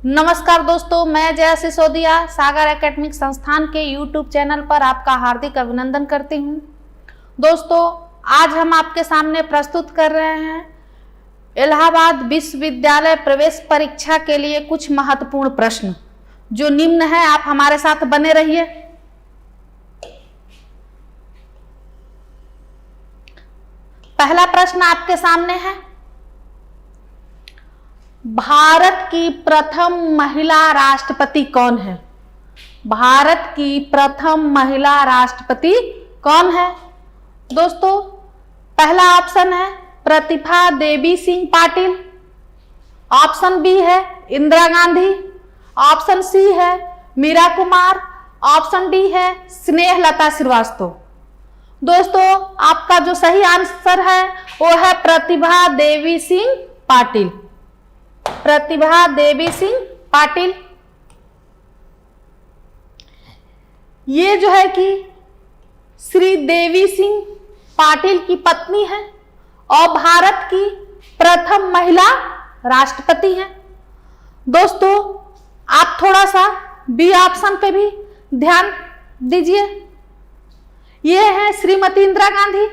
नमस्कार दोस्तों, मैं जया सिसोदिया सागर एकेडमिक संस्थान के YouTube चैनल पर आपका हार्दिक अभिनंदन करती हूं। दोस्तों, आज हम आपके सामने प्रस्तुत कर रहे हैं इलाहाबाद विश्वविद्यालय प्रवेश परीक्षा के लिए कुछ महत्वपूर्ण प्रश्न जो निम्न है। आप हमारे साथ बने रहिए। पहला प्रश्न आपके सामने है, भारत की प्रथम महिला राष्ट्रपति कौन है? भारत की प्रथम महिला राष्ट्रपति कौन है? दोस्तों, पहला ऑप्शन है प्रतिभा देवी सिंह पाटिल, ऑप्शन बी है इंदिरा गांधी, ऑप्शन सी है मीरा कुमार, ऑप्शन डी है स्नेहलता श्रीवास्तव। दोस्तों, आपका जो सही आंसर है वो है प्रतिभा देवी सिंह पाटिल। प्रतिभा देवी सिंह पाटिल ये जो है कि श्री देवी सिंह पाटिल की पत्नी है और भारत की प्रथम महिला राष्ट्रपति हैं। दोस्तों, आप थोड़ा सा बी ऑप्शन पे भी ध्यान दीजिए। ये है श्रीमती इंदिरा गांधी।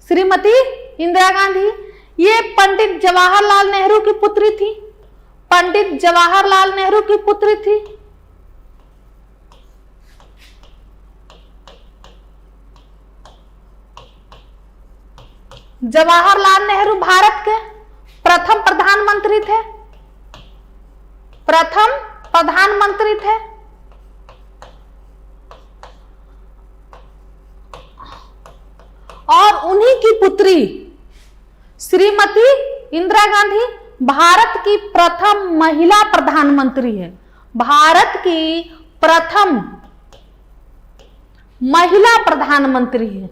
श्रीमती इंदिरा गांधी ये पंडित जवाहरलाल नेहरू की पुत्री थी। पंडित जवाहरलाल नेहरू की पुत्री थी। जवाहरलाल नेहरू भारत के प्रथम प्रधानमंत्री थे। प्रथम प्रधानमंत्री थे। और उन्हीं की पुत्री श्रीमती इंदिरा गांधी भारत की प्रथम महिला प्रधानमंत्री है। भारत की प्रथम महिला प्रधानमंत्री है।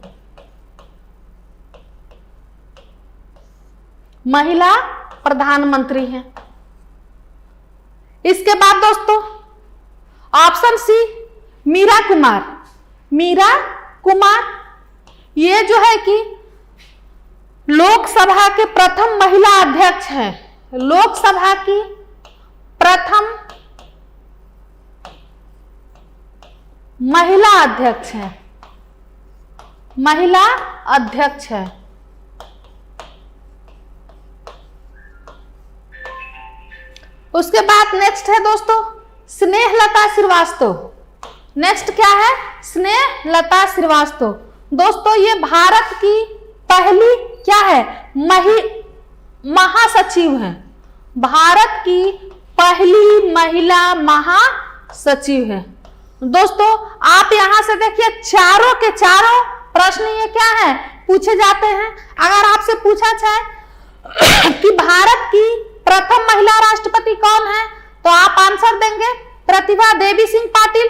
महिला प्रधानमंत्री है। इसके बाद दोस्तों ऑप्शन सी मीरा कुमार। मीरा कुमार ये जो है कि लोकसभा के प्रथम महिला अध्यक्ष हैं। लोकसभा की प्रथम महिला अध्यक्ष हैं। महिला अध्यक्ष है। उसके बाद नेक्स्ट है दोस्तों स्नेहलता श्रीवास्तव। नेक्स्ट क्या है? स्नेहलता श्रीवास्तव। दोस्तों, ये भारत की पहली क्या है? महासचिव है। भारत की पहली महिला महासचिव है। दोस्तों, आप यहां से देखिए चारों के चारों प्रश्न ये क्या है पूछे जाते हैं। अगर आपसे पूछा जाए कि भारत की प्रथम महिला राष्ट्रपति कौन है तो आप आंसर देंगे प्रतिभा देवी सिंह पाटिल।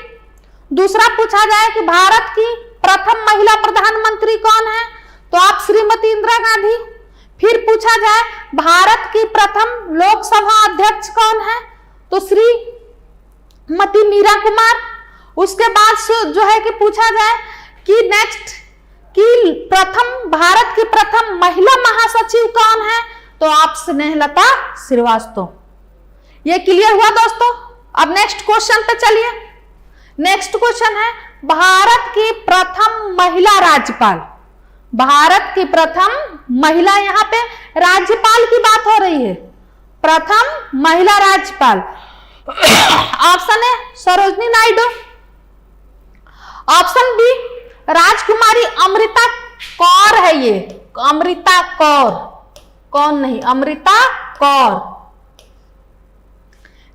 दूसरा पूछा जाए कि भारत की प्रथम महिला प्रधानमंत्री कौन है तो आप श्रीमती इंदिरा गांधी। फिर पूछा जाए भारत की प्रथम लोकसभा अध्यक्ष कौन है तो श्रीमती मीरा कुमार। उसके बाद जो है कि पूछा जाए कि नेक्स्ट कि भारत की प्रथम महिला महासचिव कौन है तो आप स्नेहलता श्रीवास्तव। ये क्लियर हुआ दोस्तों। अब नेक्स्ट क्वेश्चन पे चलिए। नेक्स्ट क्वेश्चन है भारत की प्रथम महिला राज्यपाल। भारत की प्रथम महिला, यहां पे राज्यपाल की बात हो रही है। प्रथम महिला राज्यपाल option A Sarojini Naidu, option B Rajkumari Amrita Kaur है। ये अमृता कौर, कौन नहीं, अमृता कौर।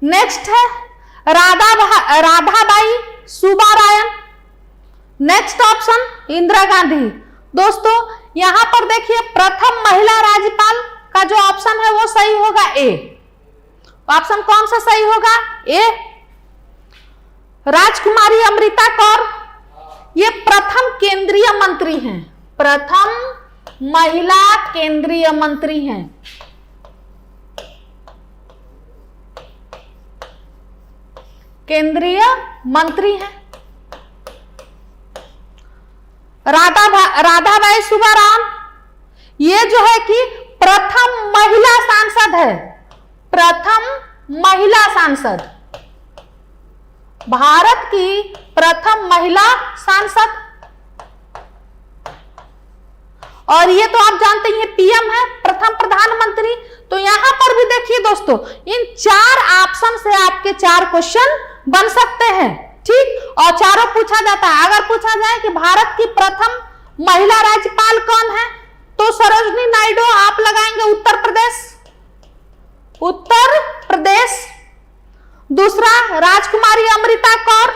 नेक्स्ट है राधाबाई सुब्बारायन। Next option Indira Gandhi. दोस्तों, यहां पर देखिए प्रथम महिला राज्यपाल का जो ऑप्शन है वो सही होगा ए। ऑप्शन कौन सा सही होगा? ए। राजकुमारी अमृता कौर ये प्रथम केंद्रीय मंत्री हैं। प्रथम महिला केंद्रीय मंत्री हैं। केंद्रीय मंत्री हैं। राधाबाई सुब्बारायन ये जो है कि प्रथम महिला सांसद है। प्रथम महिला सांसद, भारत की प्रथम महिला सांसद। और ये तो आप जानते हैं पीएम है, प्रथम प्रधानमंत्री। तो यहां पर भी देखिए दोस्तों, इन 4 ऑप्शन से आपके 4 क्वेश्चन बन सकते हैं, ठीक। और चारों पूछा जाता है। अगर पूछा जाए कि भारत की प्रथम महिला राज्यपाल कौन है, तो सरोजिनी नायडू आप लगाएंगे उत्तर प्रदेश, उत्तर प्रदेश। दूसरा, राजकुमारी अमृता कौर,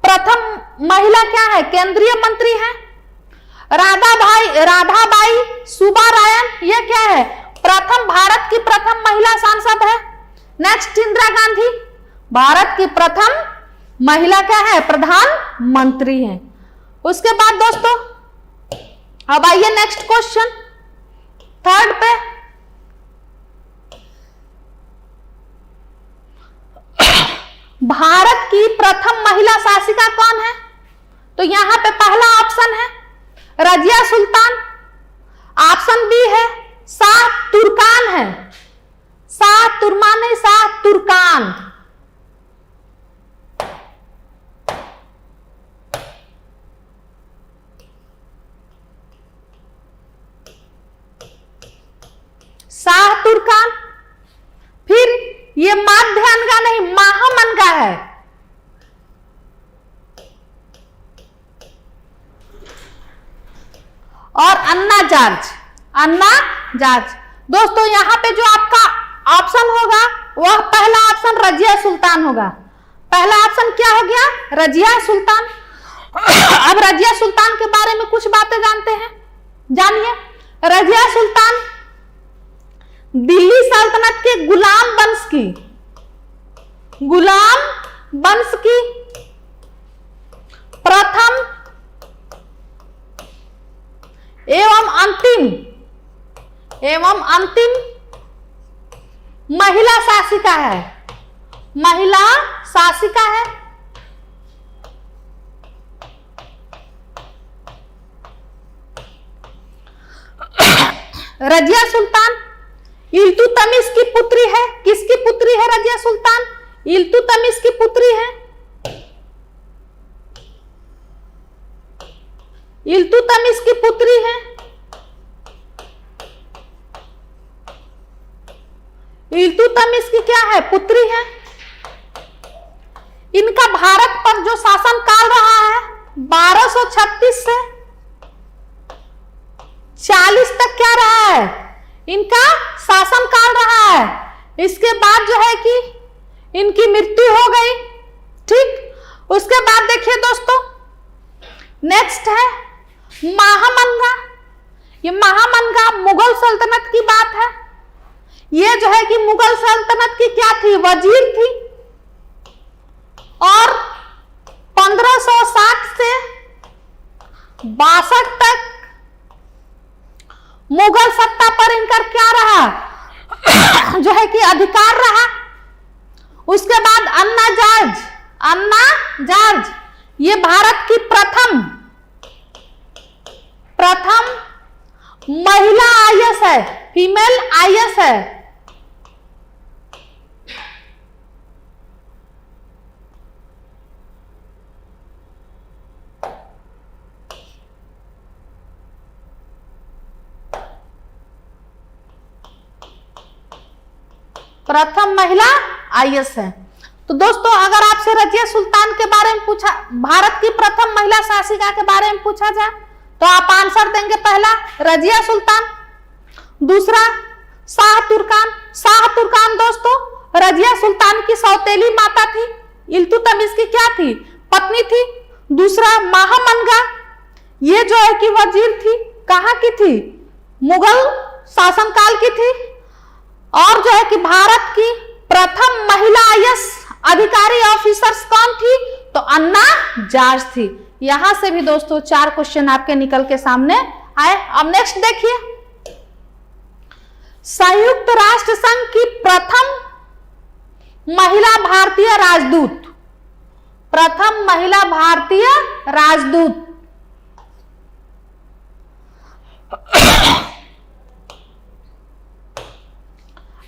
प्रथम महिला क्या है, केंद्रीय मंत्री है। राधाबाई सुब्बारायन, ये क्या है, प्रथम भारत की प्रथम महिला सांसद है। नेक्स्ट, इंदिरा गांधी, भारत की प्रथम महिला क्या है, प्रधानमंत्री है। उसके बाद दोस्तों अब आइए नेक्स्ट क्वेश्चन, थर्ड पे। भारत की प्रथम महिला शासिका कौन है? तो यहां पे पहला ऑप्शन है रजिया सुल्तान, ऑप्शन बी है शाह तुर्कान है, शाह तुर्मान है, शाह तुर्कान। शाह तुर्कान। फिर ये माध्यनगा नहीं, महामनगा है। और अन्ना जॉर्ज, अन्ना जॉर्ज। दोस्तों यहां पे जो आपका ऑप्शन होगा वह पहला ऑप्शन रजिया सुल्तान होगा। पहला ऑप्शन क्या हो गया, रजिया सुल्तान। अब रजिया सुल्तान के बारे में कुछ बातें जानते हैं, जानिए। रजिया सुल्तान दिल्ली सल्तनत के गुलाम वंश की प्रथम एवं अंतिम महिला शासिका है, महिला शासिका है। रजिया सुल्तान इल्तुतमिश की पुत्री है। किसकी पुत्री है रजिया सुल्तान? इल्तुतमिश की पुत्री है। इल्तुतमिश की पुत्री है। इल्तुतमिश की क्या है, पुत्री है। इनका भारत पर जो शासन काल रहा है 1236 से 40 तक क्या रहा है, इनका शासन काल रहा है। इसके बाद जो है कि इनकी मृत्यु हो गई, ठीक। उसके बाद देखिए दोस्तों नेक्स्ट है महामनगा। ये महामनगा मुगल सल्तनत की बात है। ये जो है कि मुगल सल्तनत की क्या थी, वजीर थी। और 1560 से 62 तक मुगल सत्ता पर इनका क्या रहा, जो है कि अधिकार रहा। उसके बाद अन्ना जॉर्ज ये भारत की प्रथम महिला आईएएस है, फीमेल आईएएस है। प्रथम महिला आईएएस है। तो दोस्तों अगर आपसे रजिया सुल्तान के बारे में पूछा, भारत की प्रथम महिला शासिका के बारे में पूछा जाए तो आप आंसर देंगे पहला रजिया सुल्तान, दूसरा शाह तुर्कान। शाह तुर्कान दोस्तों रजिया सुल्तान की सौतेली माता थी, इल्तुतमिश की क्या थी, पत्नी थी। दूसरा महामनगा, ये जो है कि वजीर थी, कहां की थी, मुगल शासनकाल की थी। और जो है कि भारत की प्रथम महिला आईएएस अधिकारी ऑफिसर्स कौन थी, तो अन्ना जॉर्ज थी। यहां से भी दोस्तों 4 क्वेश्चन आपके निकल के सामने आए। अब नेक्स्ट देखिए, संयुक्त राष्ट्र संघ की प्रथम महिला भारतीय राजदूत, प्रथम महिला भारतीय राजदूत।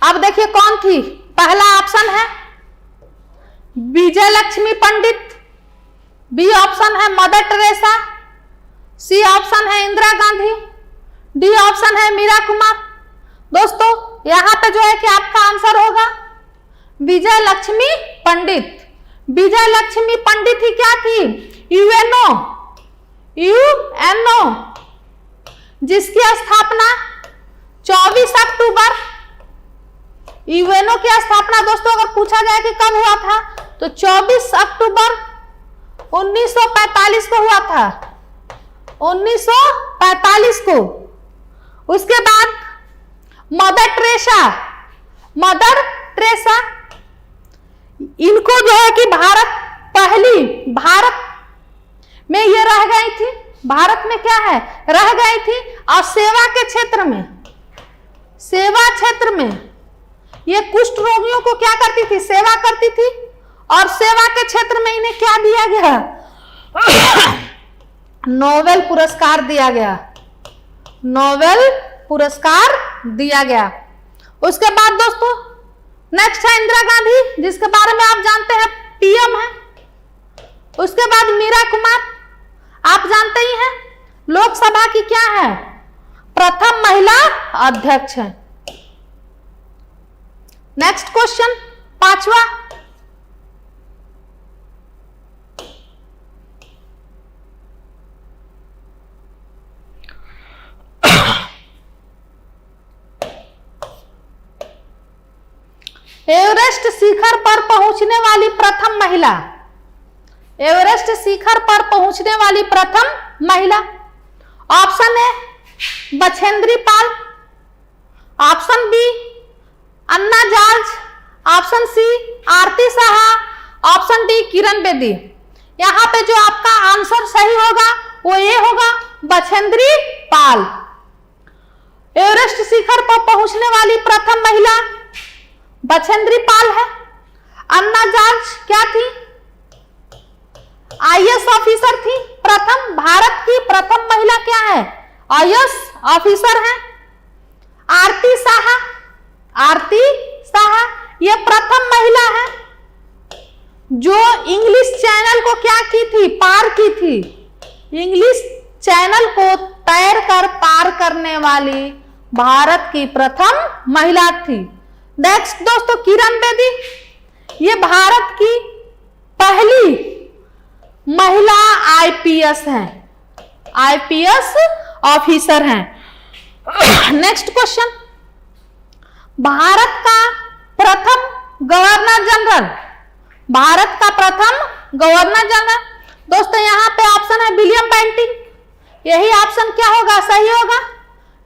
अब देखिए कौन थी, पहला ऑप्शन है विजय लक्ष्मी पंडित, बी ऑप्शन है मदर टेरेसा, सी ऑप्शन है इंदिरा गांधी, डी ऑप्शन है मीरा कुमार। दोस्तों यहां पे जो है कि आपका आंसर होगा विजय लक्ष्मी पंडित। विजय लक्ष्मी पंडित ही क्या थी? यूएनओ, यूएनओ जिसकी स्थापना 24 अक्टूबर, यूएनओ की स्थापना दोस्तों अगर पूछा जाए कि कब हुआ था तो 24 अक्टूबर 1945 को हुआ था, 1945 को। उसके बाद मदर टेरेसा, मदर टेरेसा इनको जो है कि भारत में ये रह गई थी, भारत में क्या है रह गई थी, और सेवा के क्षेत्र में, सेवा क्षेत्र में ये कुष्ठ रोगियों को क्या करती थी? सेवा करती थी। और सेवा के क्षेत्र में इन्हें क्या दिया गया? नोबेल पुरस्कार दिया गया, नोबेल पुरस्कार दिया गया। उसके बाद दोस्तों नेक्स्ट है इंदिरा गांधी, जिसके बारे में आप जानते हैं पीएम है। उसके बाद मीरा कुमार, आप जानते ही हैं लोकसभा की क्या है? प्रथम महिला अध्यक्ष है। नेक्स्ट क्वेश्चन पांचवा, एवरेस्ट शिखर पर पहुंचने वाली प्रथम महिला, एवरेस्ट शिखर पर पहुंचने वाली प्रथम महिला। Option A Bachendri Pal, option B Anna George, option C Aarti Saha, option D Kiran Bedi. यहां पे जो आपका आंसर सही होगा वो ये होगा बछेंद्री पाल। एवरेस्ट शिखर पर पहुंचने वाली प्रथम महिला बछेंद्री पाल है। अन्ना जॉर्ज क्या थी? आईएएस ऑफिसर थी, प्रथम भारत की प्रथम महिला क्या है? आईएएस ऑफिसर है। आरती साहा, आरती साहा ये प्रथम महिला है जो इंग्लिश चैनल को क्या की थी? पार की थी। इंग्लिश चैनल को तैर कर पार करने वाली भारत की प्रथम महिला थी। नेक्स्ट दोस्तों किरण बेदी, ये भारत की पहली महिला आईपीएस हैं, आईपीएस ऑफिसर हैं। नेक्स्ट क्वेश्चन, भारत का प्रथम गवर्नर जनरल, भारत का प्रथम गवर्नर जनरल। दोस्तों यहां पे ऑप्शन है विलियम बेंटिंक, यही ऑप्शन क्या होगा? सही होगा।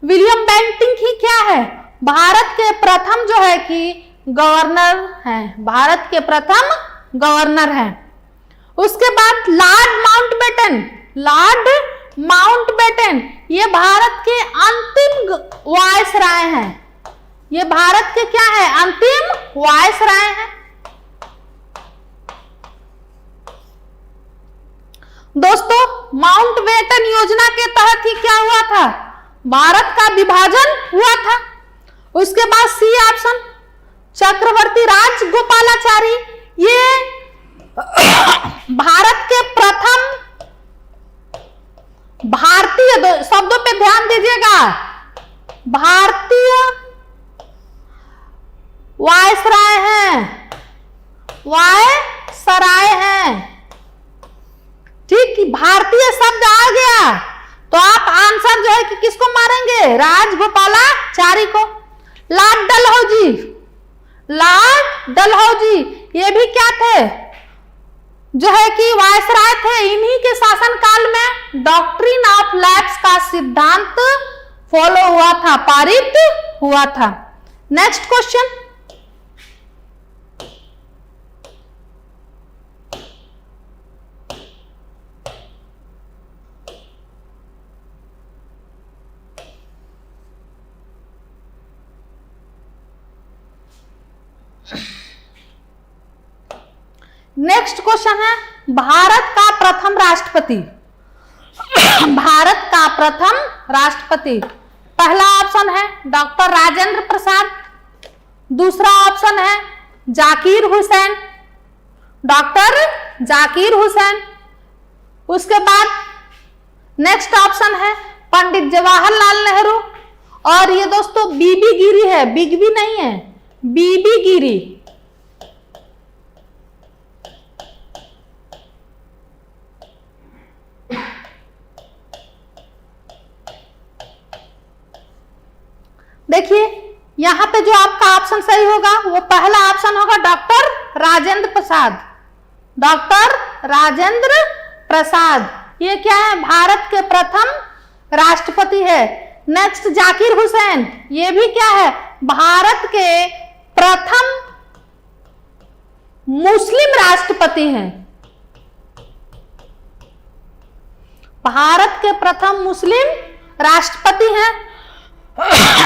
विलियम बेंटिंक ही क्या है? भारत के प्रथम जो है कि गवर्नर हैं, भारत के प्रथम गवर्नर हैं। उसके बाद लॉर्ड माउंटबेटन, लॉर्ड माउंटबेटन ये भारत के अंतिम वायसराय हैं, ये भारत के क्या है? अंतिम वायसराय हैं। दोस्तों माउंटबेटन योजना के तहत ही क्या हुआ था? भारत का विभाजन हुआ था। उसके बाद सी ऑप्शन चक्रवर्ती राजगोपालाचारी, ये भारत के प्रथम भारतीय, शब्दों पे ध्यान दीजिएगा, भारतीय वायसराय हैं, वायसराय हैं। ठीक, भारतीय शब्द आ गया तो आप आंसर जो है कि किसको मारेंगे? राजगोपालाचारी को। लॉर्ड डलहौजी, लॉर्ड डलहौजी ये भी क्या थे? जो है कि वायसराय थे। इन्हीं के शासन काल में डॉक्ट्रिन ऑफ लैप्स का सिद्धांत फॉलो हुआ था, पारित हुआ था। नेक्स्ट क्वेश्चन, नेक्स्ट क्वेश्चन है भारत का प्रथम राष्ट्रपति, भारत का प्रथम राष्ट्रपति। पहला ऑप्शन है डॉक्टर राजेंद्र प्रसाद, दूसरा ऑप्शन है जाकिर हुसैन, डॉक्टर जाकिर हुसैन। उसके बाद नेक्स्ट ऑप्शन है पंडित जवाहरलाल नेहरू। और ये दोस्तों बीबी गिरी है, बिग बी नहीं है, बीबी गिरी। देखिए यहां पे जो आपका ऑप्शन सही होगा वो पहला ऑप्शन होगा डॉक्टर राजेंद्र प्रसाद, डॉक्टर राजेंद्र प्रसाद। ये क्या है, भारत के प्रथम राष्ट्रपति है। नेक्स्ट जाकिर हुसैन, ये भी क्या है, भारत के प्रथम मुस्लिम राष्ट्रपति हैं, भारत के प्रथम मुस्लिम राष्ट्रपति हैं।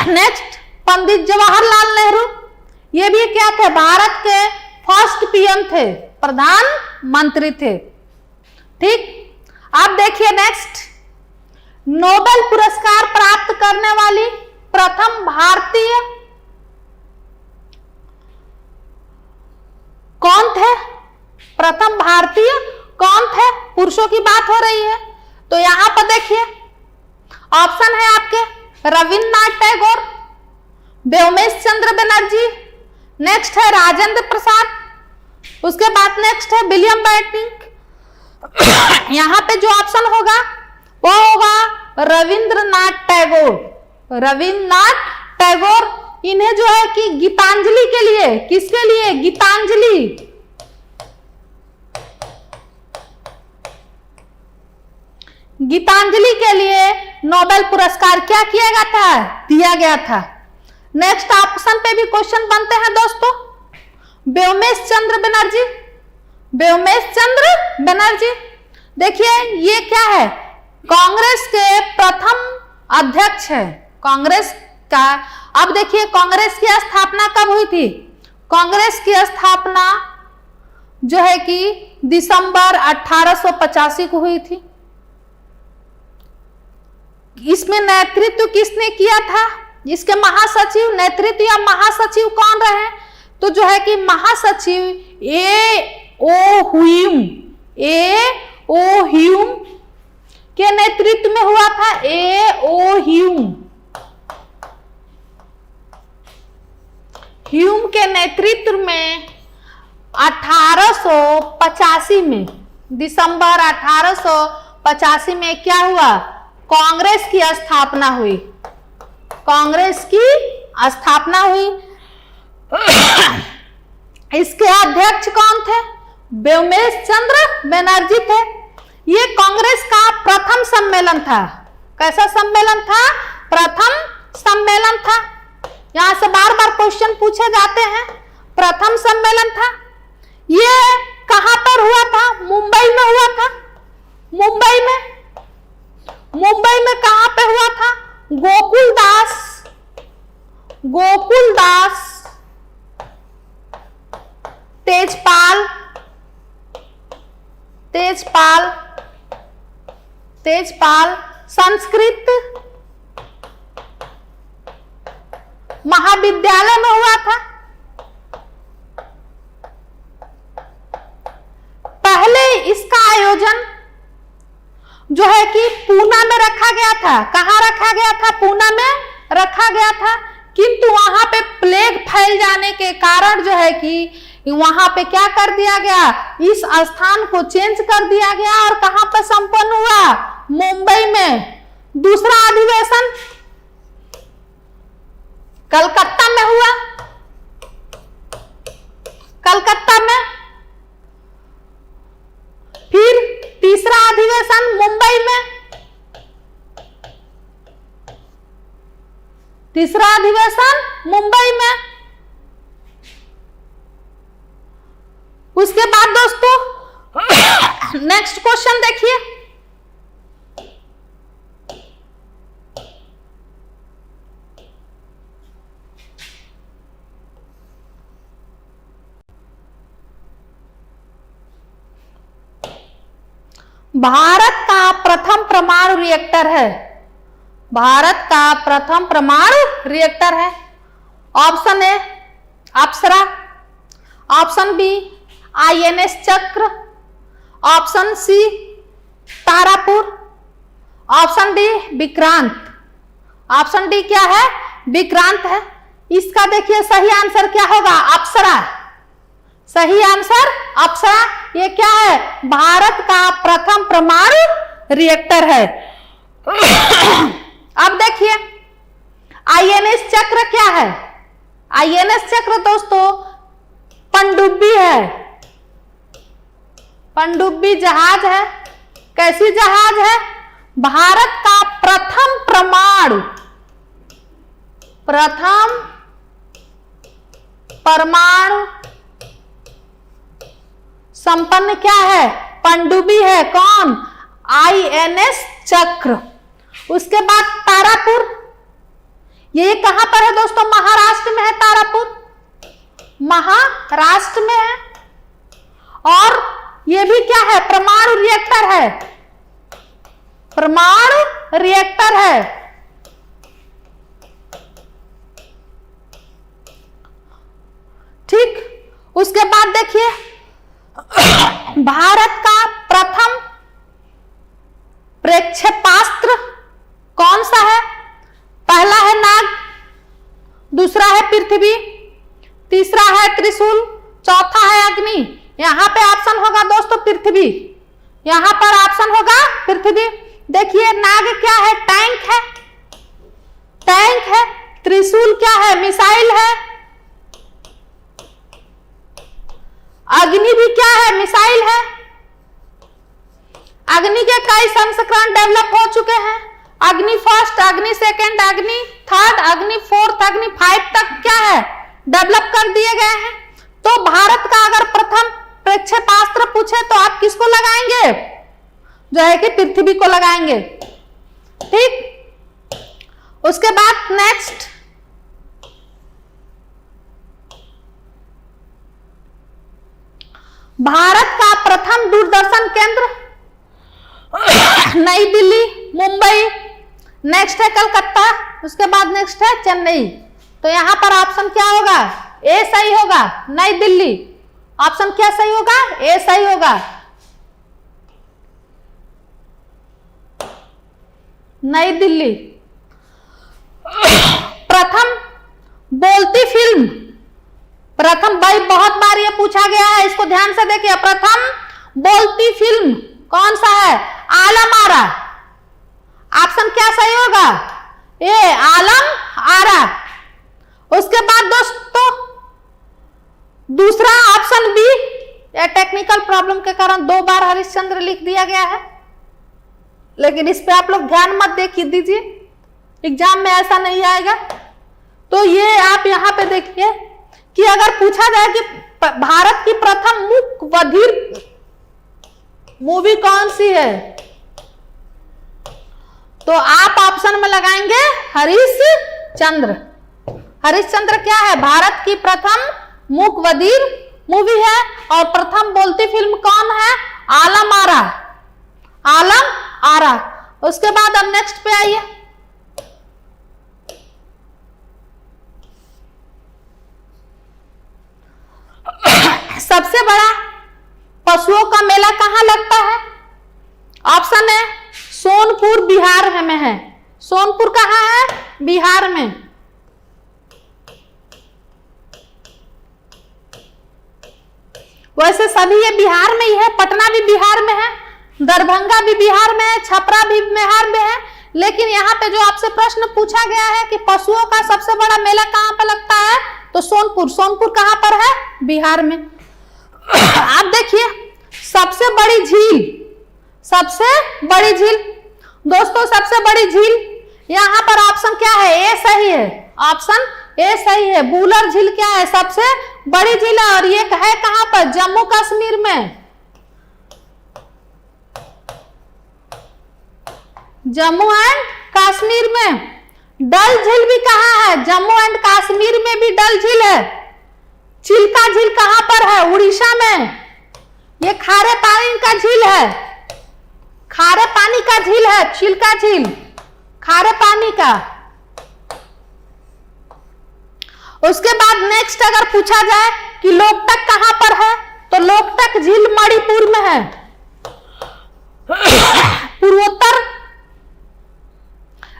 नेक्स्ट पंडित जवाहरलाल नेहरू, ये भी क्या थे, भारत के फर्स्ट पीएम थे, प्रधानमंत्री थे। ठीक, अब देखिए नेक्स्ट, नोबेल पुरस्कार प्राप्त करने वाली प्रथम भारतीय कौन थे, प्रथम भारतीय कौन थे, पुरुषों की बात हो रही है। तो यहां पर देखिए ऑप्शन है आपके रविन्द्रनाथ टैगोर, व्योमेश चंद्र बनर्जी, नेक्स्ट है राजेंद्र प्रसाद, उसके बाद नेक्स्ट है विलियम बेंटिक। यहां पे जो ऑप्शन होगा वो होगा रविन्द्रनाथ टैगोर, रविन्द्रनाथ टैगोर। इन्हें जो है कि गीतांजलि के लिए, किसके लिए, गीतांजलि, गीतांजलि के लिए नोबेल पुरस्कार क्या किया गया था, दिया गया था। नेक्स्ट ऑप्शन पे भी क्वेश्चन बनते हैं दोस्तों, व्योमेश चंद्र बनर्जी, व्योमेश चंद्र बनर्जी। देखिए ये क्या है, कांग्रेस के प्रथम अध्यक्ष है, कांग्रेस का। अब देखिए कांग्रेस की स्थापना कब हुई थी, कांग्रेस की स्थापना जो है कि दिसंबर 1885 को हुई थी। इसमें नेतृत्व किसने किया था, इसके महासचिव, नेतृत्व या महासचिव कौन रहे, तो जो है कि महासचिव ए ओ ह्यूम के नेतृत्व में हुआ था, ह्यूम के नेतृत्व में 1885 में, दिसंबर 1885 में क्या हुआ, कांग्रेस की स्थापना हुई, कांग्रेस की स्थापना हुई। इसके अध्यक्ष कौन थे, व्योमेश चंद्र बनर्जी थे। ये कांग्रेस का प्रथम सम्मेलन था, कैसा सम्मेलन था, प्रथम सम्मेलन था। यहां से बार बार क्वेश्चन पूछे जाते हैं, प्रथम सम्मेलन था। ये कहां पर हुआ था, मुंबई में हुआ था, मुंबई में, मुंबई में कहां पे हुआ था, गोकुलदास तेजपाल संस्कृत महाविद्यालय में हुआ था। पहले इसका आयोजन जो है कि पूना में रखा गया था, कहां रखा गया था, पूना में रखा गया था। किंतु वहां पे प्लेग फैल जाने के कारण जो है कि वहां पे क्या कर दिया गया, इस स्थान को चेंज कर दिया गया और कहां पे संपन्न हुआ, मुंबई में। दूसरा अधिवेशन कलकत्ता में हुआ, कलकत्ता में। फिर तीसरा अधिवेशन मुंबई में, तीसरा अधिवेशन मुंबई में। उसके बाद दोस्तों नेक्स्ट क्वेश्चन देखिए, भारत का प्रथम परमाणु रिएक्टर है, भारत का प्रथम परमाणु रिएक्टर है। Option A Apsara, option B INS Chakra, option C Tarapur, option D Vikrant. Option D क्या है? विक्रांत है। इसका देखिए सही आंसर क्या होगा? अप्सरा। सही आंसर अप्सरा। ये क्या है? भारत का प्रथम परमाणु रिएक्टर है। अब देखिए INS चक्र क्या है? INS चक्र दोस्तों पनडुब्बी है, पनडुब्बी जहाज है। कैसी जहाज है? भारत का प्रथम परमाणु संपन्न क्या है? पनडुब्बी है। कौन? INS चक्र। उसके बाद तारापुर, ये कहां पर है दोस्तों? महाराष्ट्र में है तारापुर, महाराष्ट्र में है। और ये भी क्या है? परमाणु रिएक्टर है, परमाणु रिएक्टर है। ठीक। उसके बाद देखिए भारत का प्रथम प्रक्षेपास्त्र कौन सा है? पहला है नाग, दूसरा है पृथ्वी, तीसरा है त्रिशूल, चौथा है अग्नि। यहां पे ऑप्शन होगा दोस्तों पृथ्वी, यहां पर ऑप्शन होगा पृथ्वी। देखिए नाग क्या है? टैंक है, टैंक है। त्रिशूल क्या है? मिसाइल है। अग्नि भी क्या है? मिसाइल है। अग्नि के कई संस्करण डेवलप हो चुके हैं। अग्नि फर्स्ट, अग्नि सेकेंड, अग्नि थर्ड, अग्नि फोर्थ, अग्नि 5 तक क्या है? डेवलप कर दिए गए हैं। तो भारत का अगर प्रथम प्रक्षेपास्त्र पूछे तो आप किसको लगाएंगे? जो है कि पृथ्वी को लगाएंगे। ठीक। उसके बाद नेक्स्ट भारत का प्रथम दूरदर्शन केंद्र नई दिल्ली, मुंबई, नेक्स्ट है कलकत्ता, उसके बाद नेक्स्ट है चेन्नई। तो यहां पर ऑप्शन क्या होगा? ए सही होगा, नई दिल्ली। ऑप्शन क्या सही होगा? ए सही होगा, नई दिल्ली। प्रथम बोलती फिल्म, प्रथम भाई बहुत बार ये पूछा गया है, इसको ध्यान से देखिए। प्रथम बोलती फिल्म कौन सा है? आलम आरा। ऑप्शन क्या सही होगा? ए आलम आरा। उसके बाद दोस्तों दूसरा ऑप्शन बी, या टेक्निकल प्रॉब्लम के कारण 2 बार हरिश्चंद्र लिख दिया गया है, लेकिन इस पे आप लोग ध्यान मत देखिए दीजिए, एग्जाम में ऐसा नहीं आएगा। तो ये आप यहां पे देखिए कि अगर पूछा जाए कि भारत की प्रथम मूक बधिर मूवी कौन सी है, तो आप ऑप्शन में लगाएंगे हरिश्चंद्र। हरिश्चंद्र क्या है? भारत की प्रथम मूक बधिर मूवी है। और प्रथम बोलती फिल्म कौन है? आलम आरा, आलम आरा। उसके बाद अब नेक्स्ट पे आइए। सबसे बड़ा पशुओं का मेला कहां लगता है? ऑप्शन है सोनपुर बिहार में है। सोनपुर कहां है? बिहार में। वैसे सभी ये बिहार में ही है, पटना भी बिहार में है, दरभंगा भी बिहार में है, छपरा भी बिहार में है। लेकिन यहाँ पे जो आपसे प्रश्न पूछा गया है कि पशुओं का सबसे बड़ा मेला कहां पर लगता है, तो सोनपुर। सोनपुर कहां पर है? बिहार में। आप देखिए सबसे बड़ी झील, सबसे बड़ी झील दोस्तों, सबसे बड़ी झील यहां पर ऑप्शन क्या है? ए सही है, ऑप्शन ए सही है। बूलर झील क्या है? सबसे बड़ी झील है। और ये है कहां पर? जम्मू कश्मीर में, जम्मू एंड कश्मीर में। डल झील भी कहां है? जम्मू एंड कश्मीर में भी डल झील है। चिल्का झील कहां पर है? उड़ीसा में। ये खारे पानी का झील है, खारे पानी का झील है चिल्का झील, खारे पानी का। उसके बाद नेक्स्ट अगर पूछा जाए कि लोकटक कहां पर है, तो लोकटक झील मणिपुर में है, पूर्वोत्तर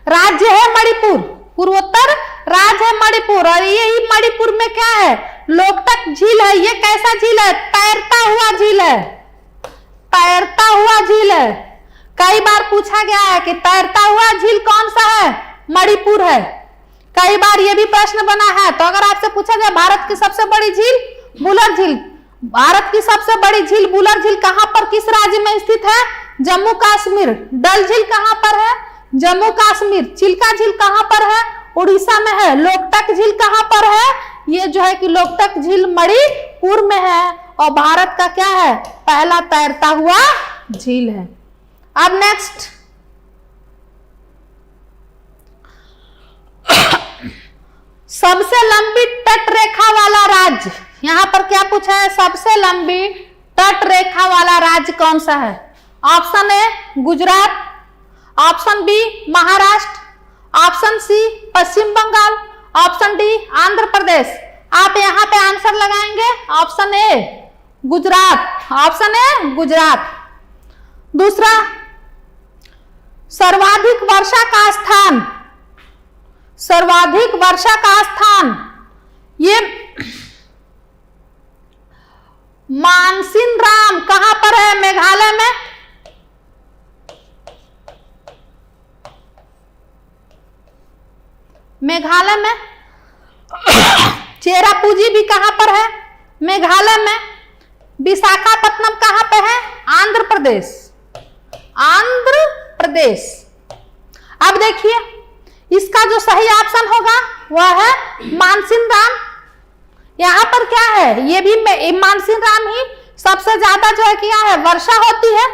राज्य है मणिपुर, पूर्वोत्तर राज्य है मणिपुर। और यही मणिपुर में क्या है, लोकटक झील है। ये कैसा झील है, तैरता हुआ झील है, तैरता हुआ झील है। कई बार पूछा गया है कि तैरता हुआ झील कौन सा है, मणिपुर है। कई बार ये भी प्रश्न बना है। तो अगर आपसे पूछा जाए भारत की सबसे बड़ी झील बुलर झील, भारत की सबसे बड़ी झील बुलर झील कहां पर, किस राज्य में स्थित है, जम्मू कश्मीर। डल झील कहां पर है, जम्मू कश्मीर। चिल्का झील कहां पर है, उड़ीसा में है। लोकटक झील कहां पर है, ये जो है कि लोकटक झील मणिपुर में है और भारत का क्या है, पहला तैरता हुआ झील है। अब नेक्स्ट, सबसे लंबी तट रेखा वाला राज्य, यहां पर क्या पूछा है, सबसे लंबी तट रेखा वाला राज्य कौन सा है। Option A Gujarat, option B Maharashtra, option C Paschim Bengal, option D Andhra Pradesh. आप यहां पे आंसर लगाएंगे option A Gujarat, option A Gujarat. दूसरा, सर्वाधिक वर्षा का स्थान, सर्वाधिक वर्षा का स्थान, ये मानसिनराम कहां पर है, मेघालय में। मेघालय में। चेरापूंजी भी कहां पर है, मेघालय में। विशाखापट्टनम कहां पे है, आंध्र प्रदेश, आंध्र प्रदेश। अब देखिए इसका जो सही ऑप्शन होगा वह है मानसिनराम। यहां पर क्या है, ये भी मानसिनराम ही सबसे ज्यादा जो है क्या है, वर्षा होती है।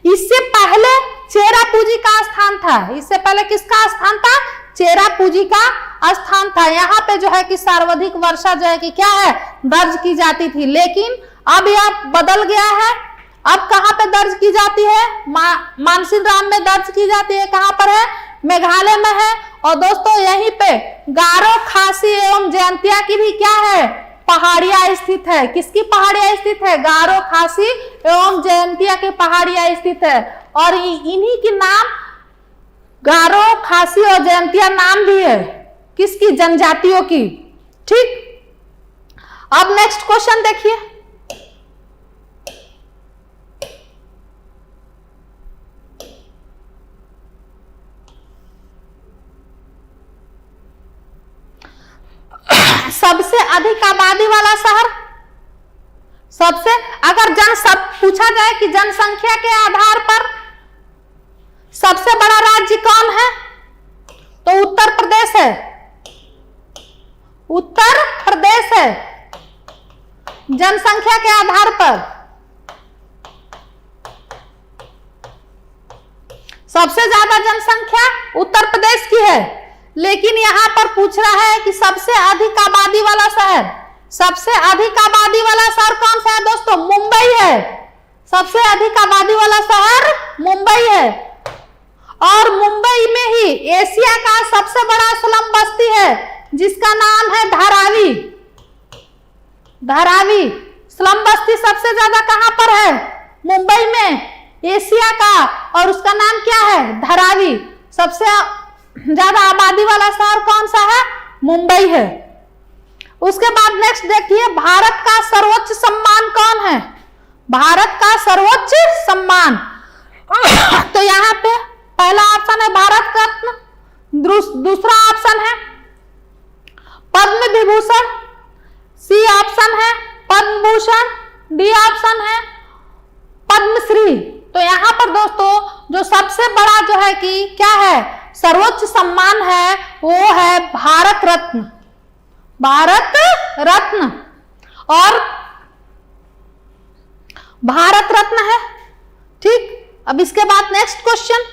इससे पहले चेरापूंजी का स्थान था, इससे पहले किसका स्थान था, चेरापूंजी का स्थान था। यहाँ पे जो है कि सर्वाधिक वर्षा जो है कि क्या है, दर्ज की जाती थी। लेकिन अब यह बदल गया है, अब कहां पे दर्ज की जाती है, मानसिनराम में दर्ज की जाती है। कहां पर है, मेघालय में है। और दोस्तों यहीं पे गारो, खासी एवं जयंतिया की भी क्या है, पहाड़ियां स्थित है। किसकी पहाड़ियां स्थित है, गारो, खासी एवं जयंतिया की पहाड़ियां स्थित है। और इन्हीं के नाम गारो, खासी और जयंतिया नाम भी है किसकी, जनजातियों की। ठीक, अब नेक्स्ट क्वेश्चन देखिए, सबसे अधिक आबादी वाला शहर, सबसे अगर सब पूछा जाए कि जनसंख्या के आधार पर सबसे बड़ा राज्य कौन है, तो उत्तर प्रदेश है, उत्तर प्रदेश है जनसंख्या के आधार पर। सबसे ज्यादा जनसंख्या उत्तर प्रदेश की है। लेकिन यहां पर पूछ रहा है कि सबसे अधिक आबादी वाला शहर, सबसे अधिक आबादी वाला शहर कौन सा है दोस्तों, मुंबई है। सबसे अधिक आबादी वाला शहर मुंबई है। और मुंबई में ही एशिया का सबसे बड़ा स्लम बस्ती है जिसका नाम है धारावी। धारावी स्लम बस्ती सबसे ज्यादा कहां पर है, मुंबई में, एशिया का, और उसका नाम क्या है, धारावी। सबसे ज्यादा आबादी वाला शहर कौन सा है, मुंबई है। उसके बाद नेक्स्ट देखिए, भारत का सर्वोच्च सम्मान कौन है, भारत का सर्वोच्च सम्मान। तो यहाँ पे पहला ऑप्शन है भारत रत्न, दूसरा ऑप्शन है पद्म विभूषण, सी ऑप्शन है पद्म भूषण, डी ऑप्शन है पद्मश्री। तो यहाँ पर दोस्तों जो सबसे बड़ा जो है कि क्या है, सर्वोच्च सम्मान है, वो है भारत रत्न, भारत रत्न। और भारत रत्न है। ठीक, अब इसके बाद नेक्स्ट क्वेश्चन,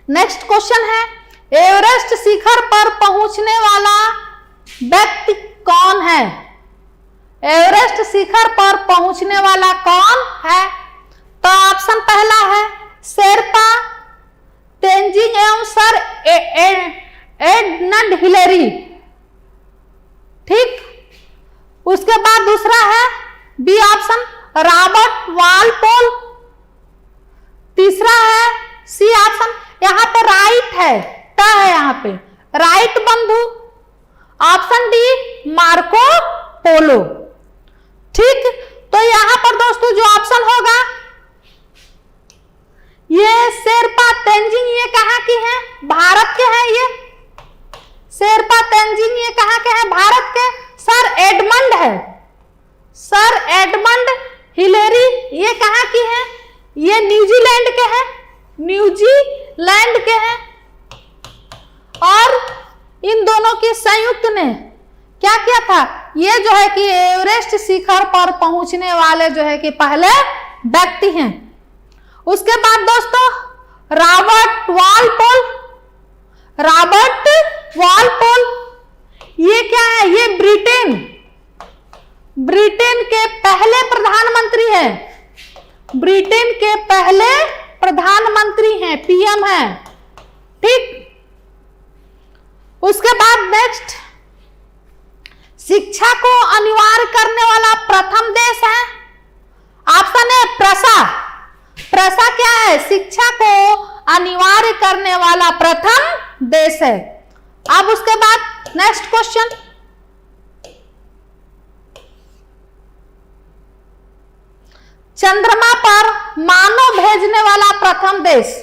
नेक्स्ट क्वेश्चन है, एवरेस्ट शिखर पर पहुंचने वाला व्यक्ति कौन है, एवरेस्ट शिखर पर पहुंचने वाला कौन है। तो ऑप्शन पहला है शेरपा तेंजिंग एवं सर एडमंड हिलेरी। ठीक, उसके बाद दूसरा है बी ऑप्शन रॉबर्ट वालपोल। तीसरा है सी ऑप्शन, यहां पे राइट है, ट है यहां पे, राइट बंधु। Option D Marco Polo. ठीक, तो यहां पर दोस्तों जो ऑप्शन होगा ये शेरपा तेंजिंग, ये कहां की है? भारत के हैं। ये शेरपा तेंजिंग ये कहां के हैं? भारत के। सर एडमंड है, सर एडमंड हिलेरी ये कहां की है? ये न्यूजीलैंड के हैं, न्यूजीलैंड के हैं। और इन दोनों की संयुक्त ने क्या किया था? ये जो है कि एवरेस्ट शिखर पर पहुंचने वाले जो है कि पहले व्यक्ति हैं। उसके बाद दोस्तों रॉबर्ट वालपोल, रॉबर्ट वालपोल ये क्या है? ये ब्रिटेन के पहले प्रधानमंत्री हैं, ब्रिटेन के पहले प्रधानमंत्री हैं, पीएम हैं। ठीक, उसके बाद नेक्स्ट शिक्षा को अनिवार्य करने वाला प्रथम देश है। ऑप्शन है प्रसा। प्रसा क्या है? शिक्षा को अनिवार्य करने वाला प्रथम देश है। अब उसके बाद नेक्स्ट क्वेश्चन, चंद्रमा पर मानव भेजने वाला प्रथम देश,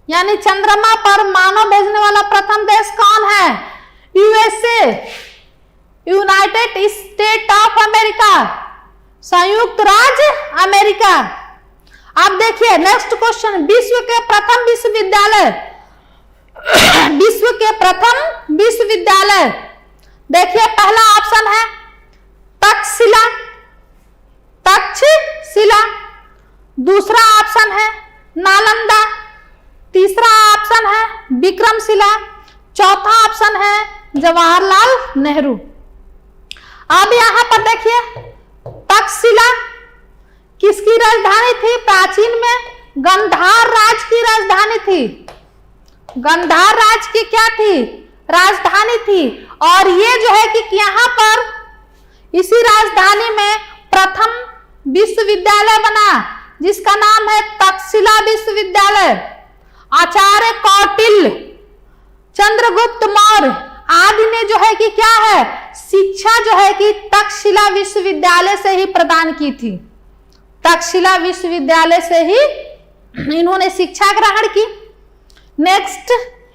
यानी चंद्रमा पर मानव भेजने वाला प्रथम देश कौन है? USA, United state of America, संयुक्त राज्य अमेरिका। अब देखिए नेक्स्ट क्वेश्चन, विश्व के प्रथम विश्वविद्यालय, विश्व के प्रथम विश्वविद्यालय। देखिए पहला ऑप्शन है तक्षशिला, तक्षशिला। दूसरा ऑप्शन है नालंदा। तीसरा ऑप्शन है विक्रमशिला। चौथा ऑप्शन है जवाहरलाल नेहरू। अब यहां पर देखिए तक्षशिला किसकी राजधानी थी? प्राचीन में गांधार राज की राजधानी थी, गांधार राज की क्या थी? राजधानी थी। और ये जो है कि यहां पर इसी राजधानी में प्रथम विश्वविद्यालय बना जिसका नाम है तक्षशिला विश्वविद्यालय। आचार्य कौटिल्य, चंद्रगुप्त मौर्य आदि ने जो है कि क्या है? शिक्षा जो है कि तक्षशिला विश्वविद्यालय से ही प्रदान की थी, तक्षशिला विश्वविद्यालय से ही इन्होंने शिक्षा ग्रहण की। नेक्स्ट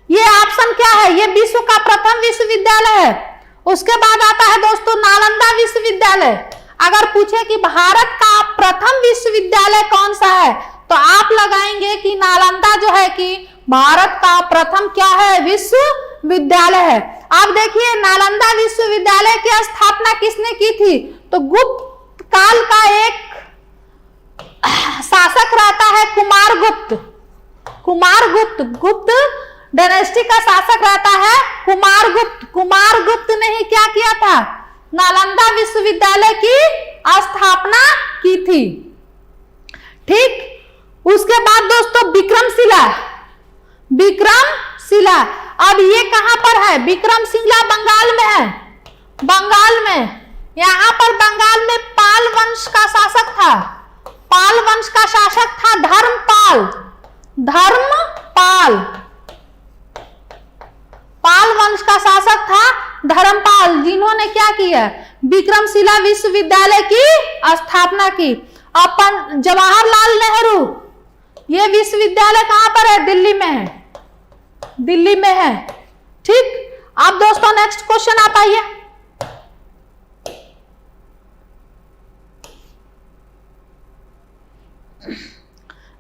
ये ऑप्शन क्या है? ये विश्व का प्रथम विश्वविद्यालय है। उसके बाद आता है दोस्तों नालंदा विश्वविद्यालय। अगर पूछे कि भारत का प्रथम विश्वविद्यालय कौन सा है तो आप लगाएंगे कि नालंदा जो है कि भारत का प्रथम क्या है? विश्वविद्यालय है। अब देखिए नालंदा विश्वविद्यालय की स्थापना किसने की थी? तो गुप्त काल का एक शासक रहता है कुमारगुप्त, कुमारगुप्त, गुप्त डायनेस्टी का शासक रहता है कुमारगुप्त। कुमारगुप्त ने ही क्या किया था? नालंदा विश्वविद्यालय की स्थापना की थी। ठीक, उसके बाद दोस्तों विक्रमशिला, विक्रमशिला। अब ये कहां पर है? विक्रमशिला बंगाल में है, बंगाल में। यहां पर बंगाल में पाल वंश का शासक था, पाल वंश का शासक था धर्मपाल, धर्मपाल, पाल वंश का शासक था धर्मपाल, जिन्होंने क्या किया? विक्रमशिला विश्वविद्यालय की स्थापना की। अपन जवाहरलाल नेहरू, ये विश्वविद्यालय कहां पर है? दिल्ली में है, दिल्ली में है। ठीक, अब दोस्तों नेक्स्ट क्वेश्चन आप आइए।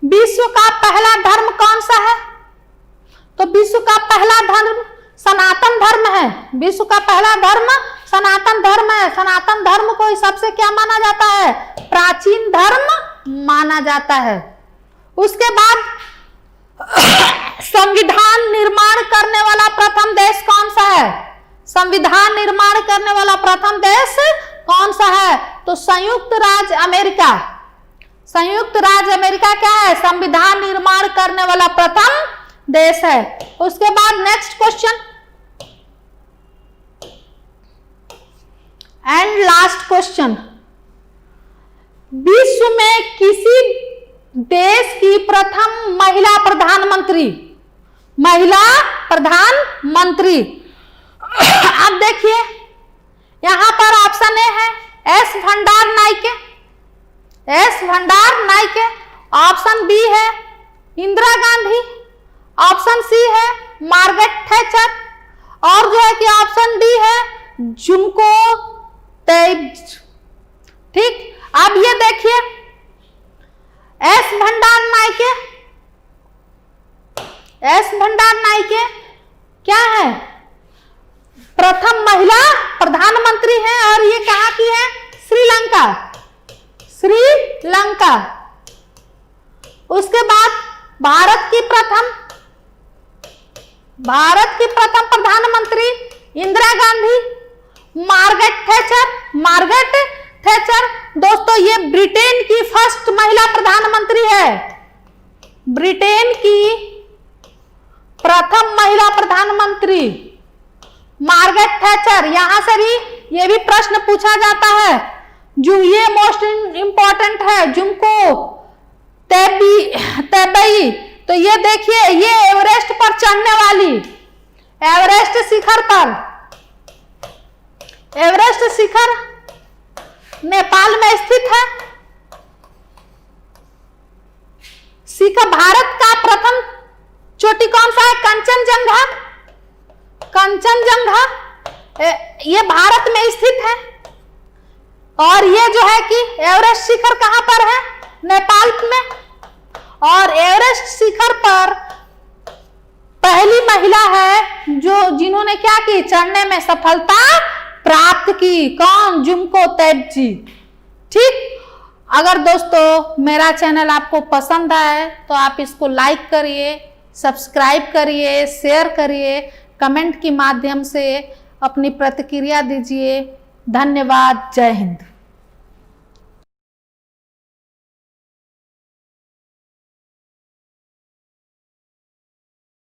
विश्व का पहला धर्म कौन सा है? तो विश्व का पहला धर्म सनातन धर्म है। विश्व का पहला धर्म सनातन धर्म है। सनातन धर्म को सबसे क्या माना जाता है? प्राचीन धर्म माना जाता है। उसके बाद संविधान निर्माण करने वाला प्रथम देश कौन सा है? संविधान निर्माण करने वाला प्रथम देश कौन सा है? तो संयुक्त राज्य अमेरिका, संयुक्त राज्य अमेरिका क्या है? संविधान निर्माण करने वाला प्रथम देश है। उसके बाद next question and last question, विश्व में किसी देश की प्रथम महिला प्रधानमंत्री? महिला प्रधानमंत्री, अब देखिए यहां पर ऑप्शन ए है एस भंडार नायके, एस भंडार नायके, ऑप्शन बी है इंदिरा गांधी, ऑप्शन सी है मार्गरेट थैचर, और जो है कि ऑप्शन डी है जुमको तेब्ज। ठीक, अब ये देखिए एस भंडार नायके, एस भंडार नायके क्या है? प्रथम महिला प्रधानमंत्री है और ये कहां की है? श्रीलंका, श्रीलंका। उसके बाद भारत की प्रथम प्रधानमंत्री इंदिरा गांधी, मार्गरेट थैचर। दोस्तों ये ब्रिटेन की फर्स्ट महिला प्रधानमंत्री है, ब्रिटेन की प्रथम महिला प्रधानमंत्री मार्गरेट थैचर। यहां से भी ये भी प्रश्न पूछा जाता है, जो ये मोस्ट इंपॉर्टेंट है, जुमको तेबई। तो ये देखिए ये एवरेस्ट पर चढ़ने वाली, एवरेस्ट शिखर पर, एवरेस्ट शिखर नेपाल में स्थित है। शिखर भारत का प्रथम चोटी कौन सा है? कंचनजंगा, कंचनजंगा ये भारत में स्थित है। और ये जो है कि एवरेस्ट शिखर कहां पर है? नेपाल में। और एवरेस्ट शिखर पर पहली महिला है जो जिन्होंने क्या की? चढ़ने में सफलता प्राप्त की। कौन? जुमको तेब्जी। ठीक, अगर दोस्तों मेरा चैनल आपको पसंद आए तो आप इसको लाइक करिए, सब्सक्राइब करिए, शेयर करिए, कमेंट के माध्यम से अपनी प्रतिक्रिया दीजिए। धन्यवाद। जय हिंद।